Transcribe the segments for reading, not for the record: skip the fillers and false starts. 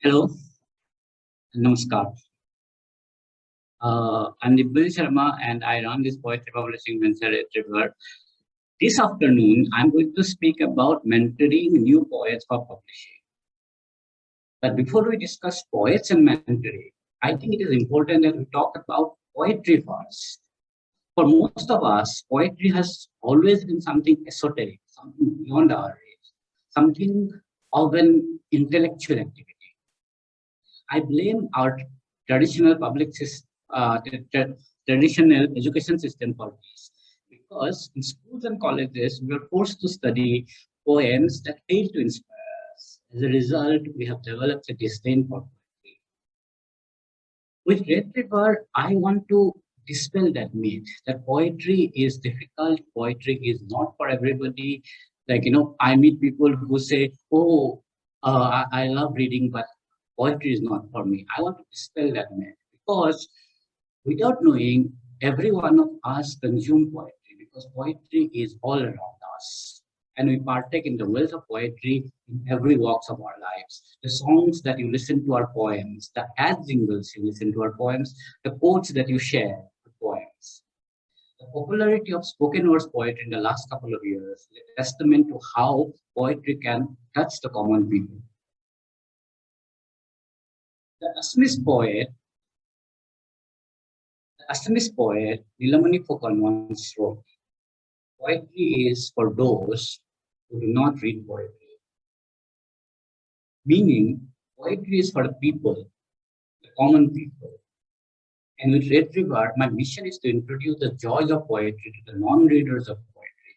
Hello, namaskar. I'm Dibyajyoti Sarma and I run this poetry publishing venture at River. This afternoon, I'm going to speak about mentoring new poets for publishing. But before we discuss poets and mentoring, I think it is important that we talk about poetry first. For most of us, poetry has always been something esoteric, something beyond our age, something of an intellectual activity. I blame our traditional traditional education system for this, because in schools and colleges we are forced to study poems that fail to inspire us. As a result, we have developed a disdain for poetry. With Red River, I want to dispel that myth that poetry is difficult, poetry is not for everybody. I meet people who say, "Oh, I love reading, but poetry is not for me." I want to dispel that myth because without knowing, every one of us consume poetry because poetry is all around us. And we partake in the wealth of poetry in every walks of our lives. The songs that you listen to are poems, the ad jingles you listen to are poems, the quotes that you share are poems. The popularity of spoken word poetry in the last couple of years is a testament to how poetry can touch the common people. The Assamese poet Nilamani Phukan once wrote, "Poetry is for those who do not read poetry." Meaning, poetry is for the people, the common people. And with Red River, my mission is to introduce the joys of poetry to the non-readers of poetry.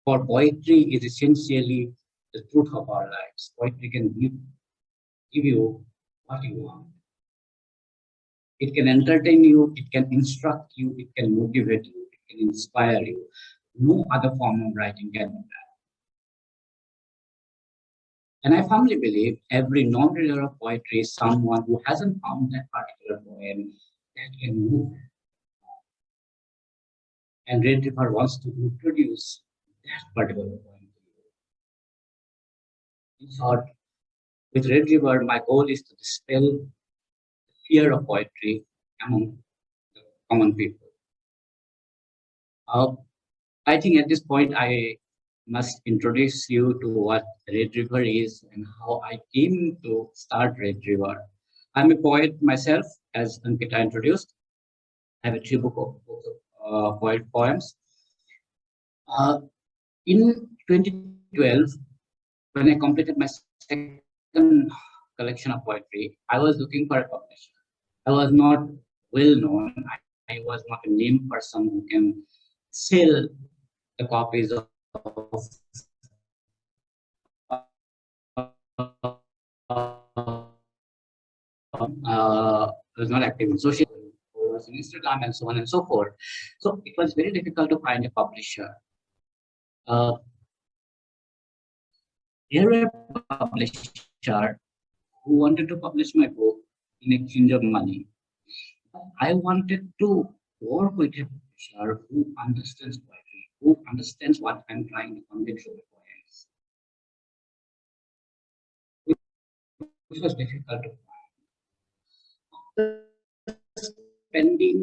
For poetry is essentially the truth of our lives. Poetry can give you what you want. It can entertain you, it can instruct you, it can motivate you, it can inspire you. No other form of writing can do that. And I firmly believe every non-reader of poetry is someone who hasn't found that particular poem that can move. And Red River wants to introduce that particular poem to you. In short, with Red River, my goal is to dispel the fear of poetry among the common people. I think at this point, I must introduce you to what Red River is and how I came to start Red River. I'm a poet myself, as Ankita introduced. I have a 3 books of poems. In 2012, when I completed my second collection of poetry, I was looking for a publisher. I was not well known. I was not a named person who can sell the copies of was not active in social, was in Instagram and so on and so forth. So it was very difficult to find a publisher. There were a publisher who wanted to publish my book in exchange of money. I wanted to work with a publisher who understands poetry, who understands what I'm trying to convey through the poems. Which was difficult to find. Spending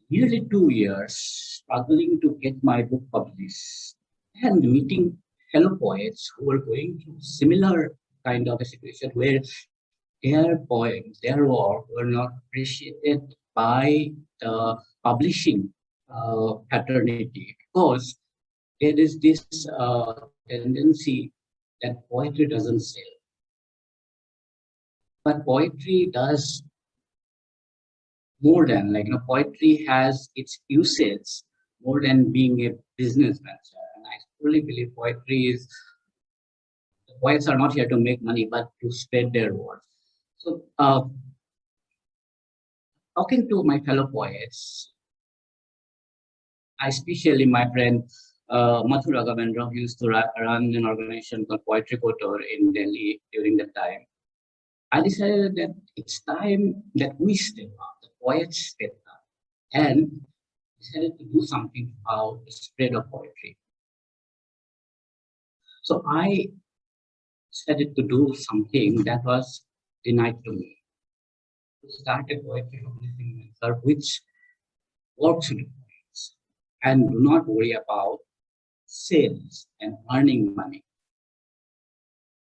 nearly 2 years struggling to get my book published and meeting fellow poets who were going through similar kind of a situation where their poems, their work were not appreciated by the publishing fraternity, because there is this tendency that poetry doesn't sell. But poetry does more than, poetry has its usage more than being a business venture. And I truly believe poets are not here to make money, but to spread their words. So, talking to my fellow poets, especially my friend Mathura Gavendra, who used to run an organization called Poetry Kotor in Delhi during that time, I decided that it's time that we step up, the poets step up, and decided to do something about the spread of poetry. So I decided to do something that was denied to me to start a poetry publishing venture which works with poets and do not worry about sales and earning money.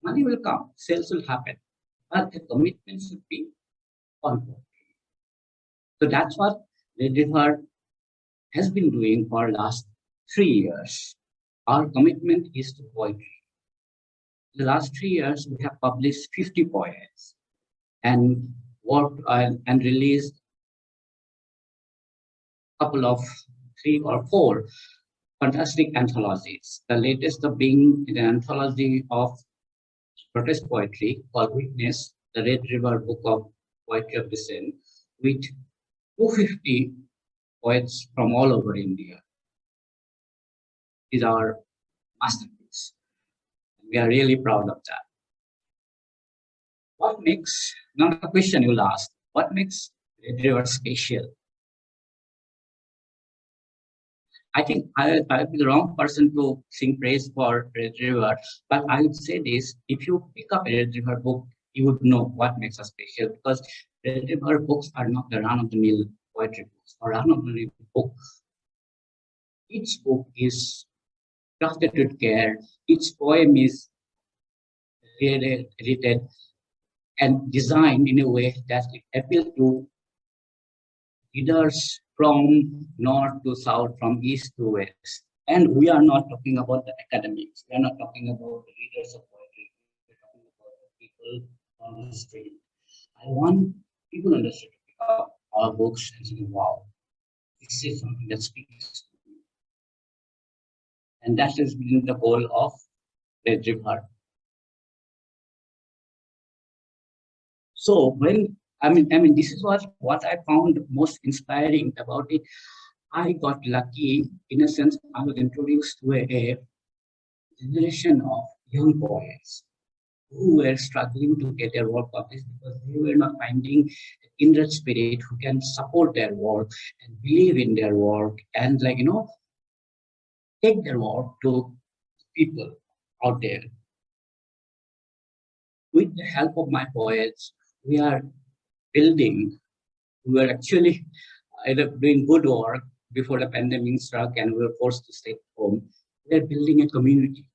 Money will come, sales will happen, but the commitment should be on poetry. So that's what Red River has been doing for the last 3 years. Our commitment is to poetry. In the last 3 years, we have published 50 poets and worked and released a couple of 3 or 4 fantastic anthologies. The latest of being an anthology of protest poetry called Witness, the Red River Book of Poetry of Dissent, with 250 poets from all over India. These are masterpieces. We are really proud of that. What makes, not a question you'll ask, what makes Red River special? I think I'd be the wrong person to sing praise for Red River, but I would say this, if you pick up a Red River book, you would know what makes us special, because Red River books are not the run-of-the-mill poetry books or run-of-the-mill books. Each book is crafted with care, each poem is written and designed in a way that it appeals to readers from north to south, from east to west. And we are not talking about the academics. We are not talking about the readers of poetry. We are talking about the people on the street. I want people on the street to pick up our books and say, wow, this is something that speaks to me. And that has been the goal of Red River. So when I mean, this is what I found most inspiring about it. I got lucky in a sense. I was introduced to a generation of young poets who were struggling to get their work published because they were not finding an kindred spirit who can support their work and believe in their work and take their work to people out there. With the help of my poets, we are actually doing good work before the pandemic struck and we were forced to stay home. We are building a community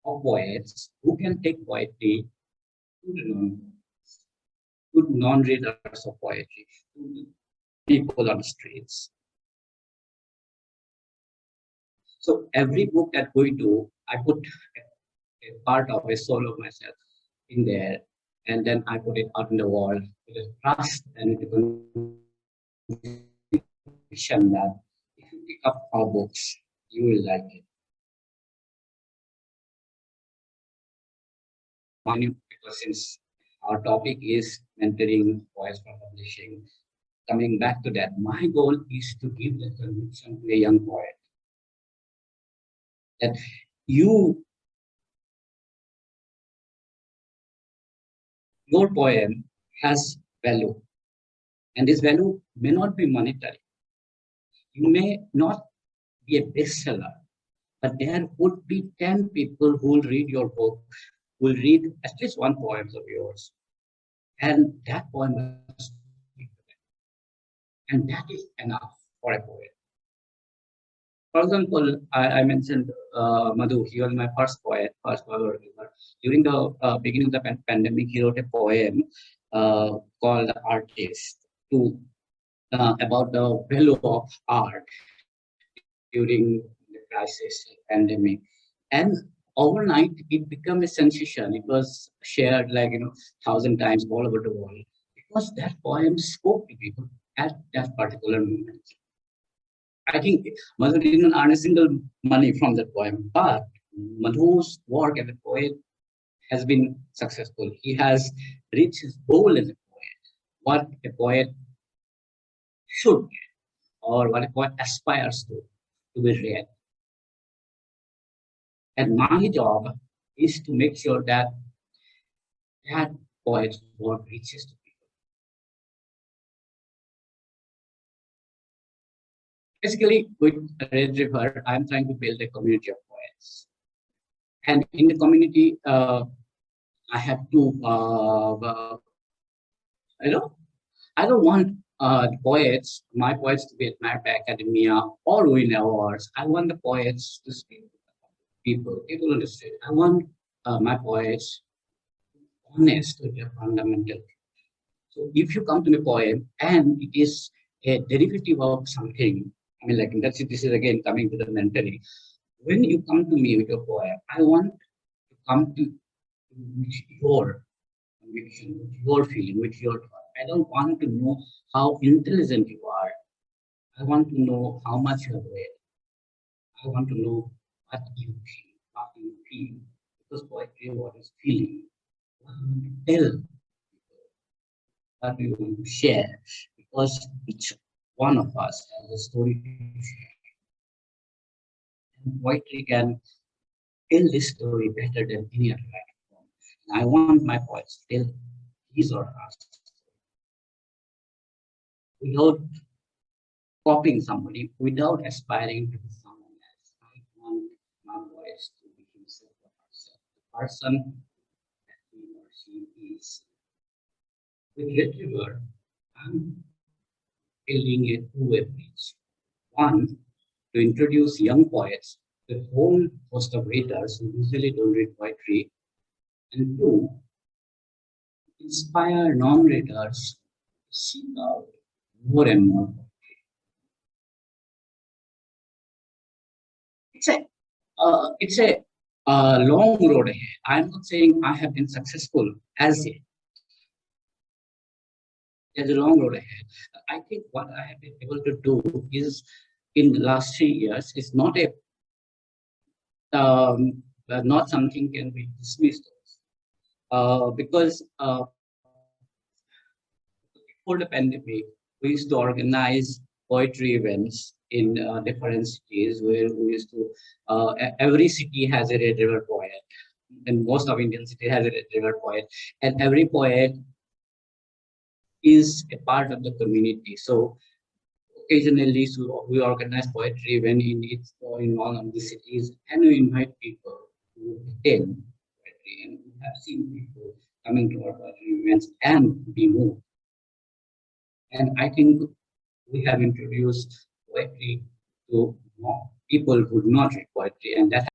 of poets who can take poetry to the non-readers of poetry, to people on the streets. So every book that we do, I put a part of a soul of myself in there, and then I put it out in the wall with a trust and with a conviction that if you pick up our books, you will like it. Because since our topic is mentoring poets for publishing, coming back to that, my goal is to give the conviction to a young poet that your poem has value, and this value may not be monetary. You may not be a bestseller, but there would be 10 people who will read your book, will read at least one poem of yours, and that poem will speak to them. And that is enough for a poet. For example, I mentioned Madhu. He was my first poet, during the beginning of the pandemic. He wrote a poem called "Artist" about the value of art during the crisis pandemic, and overnight it became a sensation. It was shared 1,000 times all over the world because that poem spoke to people at that particular moment. I think Madhu didn't earn a single money from that poem, but Madhu's work as a poet has been successful. He has reached his goal as a poet, what a poet should get, or what a poet aspires to be read. And my job is to make sure that that poet's work reaches to people. Basically, with Red River, I'm trying to build a community of poets. And in the community, I have to, you know, I don't want my poets to be admired by academia or win awards. I want the poets to speak to people on the street. I want my poets honest with their fundamental. So if you come to a poem and it is a derivative of something, I mean, like this is again coming to the mentally. When you come to me with your poem, I want to come to with your conviction, with your feeling, with your thought. I don't want to know how intelligent you are. I want to know how much you have read. I want to know what you feel, how you feel. Because poetry, what is feeling, what you want to tell, what you want to share. Because each one of us has a story to share. And poetry can tell this story better than any other writer form. And I want my poets to tell his or her without copying somebody, without aspiring to be someone else. I want my voice to be himself or herself, the person that he or she is. With Retriever, I'm building a two-way bridge. One, to introduce young poets to a whole host of readers who usually don't read poetry, and two, inspire non-readers to seek out more and more. It's a long road ahead. I'm not saying I have been successful as yet. There's a long road ahead. I think what I have been able to do is in the last 3 years is not something can be dismissed because before the pandemic, we used to organize poetry events in different cities where we used to, every city has a Red River poet, and most of Indian city has a Red River poet, and every poet is a part of the community. So occasionally, so we organize poetry event in one of the cities, and we invite people to attend poetry, and we have seen people coming to our poetry events and be moved. And I think we have introduced poetry to people who do not read poetry, and that